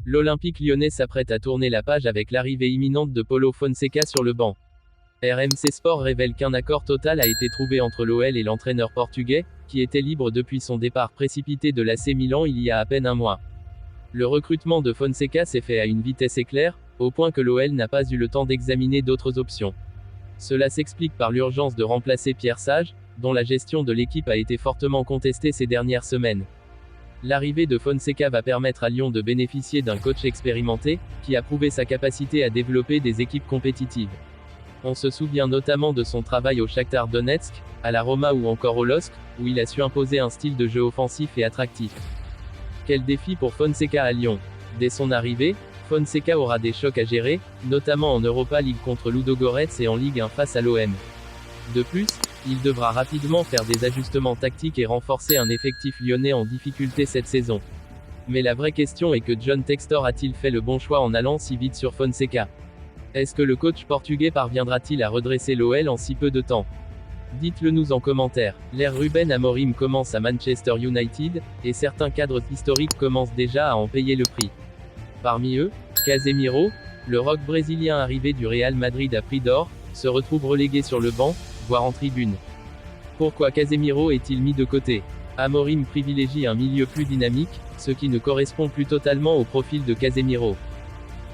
L'Olympique lyonnais s'apprête à tourner la page avec l'arrivée imminente de Paulo Fonseca sur le banc. RMC Sport révèle qu'un accord total a été trouvé entre l'OL et l'entraîneur portugais, qui était libre depuis son départ précipité de l'AC Milan il y a à peine un mois. Le recrutement de Fonseca s'est fait à une vitesse éclair, au point que l'OL n'a pas eu le temps d'examiner d'autres options. Cela s'explique par l'urgence de remplacer Pierre Sage, dont la gestion de l'équipe a été fortement contestée ces dernières semaines. L'arrivée de Fonseca va permettre à Lyon de bénéficier d'un coach expérimenté, qui a prouvé sa capacité à développer des équipes compétitives. On se souvient notamment de son travail au Shakhtar Donetsk, à la Roma ou encore au LOSC, où il a su imposer un style de jeu offensif et attractif. Quel défi pour Fonseca à Lyon? Dès son arrivée, Fonseca aura des chocs à gérer, notamment en Europa League contre Ludogorets et en Ligue 1 face à l'OM. De plus, il devra rapidement faire des ajustements tactiques et renforcer un effectif lyonnais en difficulté cette saison. Mais la vraie question est que John Textor a-t-il fait le bon choix en allant si vite sur Fonseca? Est-ce que le coach portugais parviendra-t-il à redresser l'OL en si peu de temps? Dites-le nous en commentaire. L'ère Ruben Amorim commence à Manchester United, et certains cadres historiques commencent déjà à en payer le prix. Parmi eux, Casemiro, le rock brésilien arrivé du Real Madrid à prix d'or, se retrouve relégué sur le banc, voire en tribune. Pourquoi Casemiro est-il mis de côté? Amorim privilégie un milieu plus dynamique, ce qui ne correspond plus totalement au profil de Casemiro.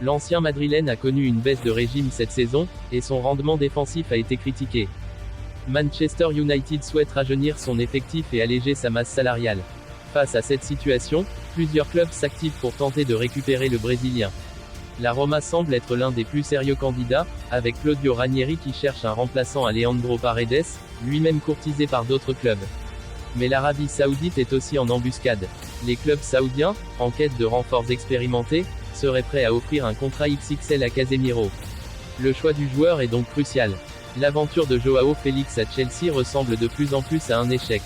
L'ancien madrilène a connu une baisse de régime cette saison, et son rendement défensif a été critiqué. Manchester United souhaite rajeunir son effectif et alléger sa masse salariale. Face à cette situation, plusieurs clubs s'activent pour tenter de récupérer le Brésilien. La Roma semble être l'un des plus sérieux candidats, avec Claudio Ranieri qui cherche un remplaçant à Leandro Paredes, lui-même courtisé par d'autres clubs. Mais l'Arabie Saoudite est aussi en embuscade. Les clubs saoudiens, en quête de renforts expérimentés, seraient prêts à offrir un contrat XXL à Casemiro. Le choix du joueur est donc crucial. L'aventure de Joao Félix à Chelsea ressemble de plus en plus à un échec.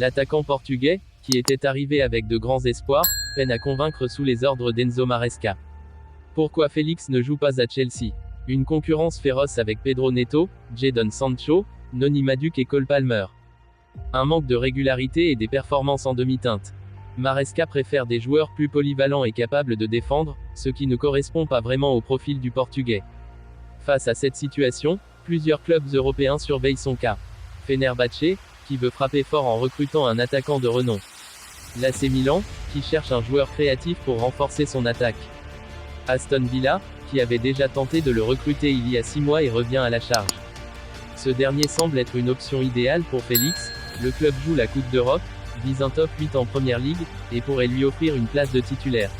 L'attaquant portugais, qui était arrivé avec de grands espoirs, peine à convaincre sous les ordres d'Enzo Maresca. Pourquoi Félix ne joue pas à Chelsea? Une concurrence féroce avec Pedro Neto, Jadon Sancho, Noni Madueke et Cole Palmer. Un manque de régularité et des performances en demi-teinte. Maresca préfère des joueurs plus polyvalents et capables de défendre, ce qui ne correspond pas vraiment au profil du Portugais. Face à cette situation, plusieurs clubs européens surveillent son cas. Fenerbahçe, qui veut frapper fort en recrutant un attaquant de renom. L'AC Milan, qui cherche un joueur créatif pour renforcer son attaque. Aston Villa, qui avait déjà tenté de le recruter il y a 6 mois et revient à la charge. Ce dernier semble être une option idéale pour Félix. Le club joue la Coupe d'Europe, vise un top 8 en Première Ligue, et pourrait lui offrir une place de titulaire.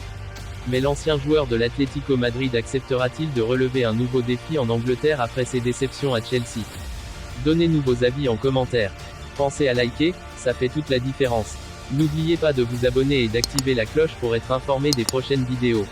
Mais l'ancien joueur de l'Atlético Madrid acceptera-t-il de relever un nouveau défi en Angleterre après ses déceptions à Chelsea? Donnez-nous vos avis en commentaire. Pensez à liker, ça fait toute la différence. N'oubliez pas de vous abonner et d'activer la cloche pour être informé des prochaines vidéos.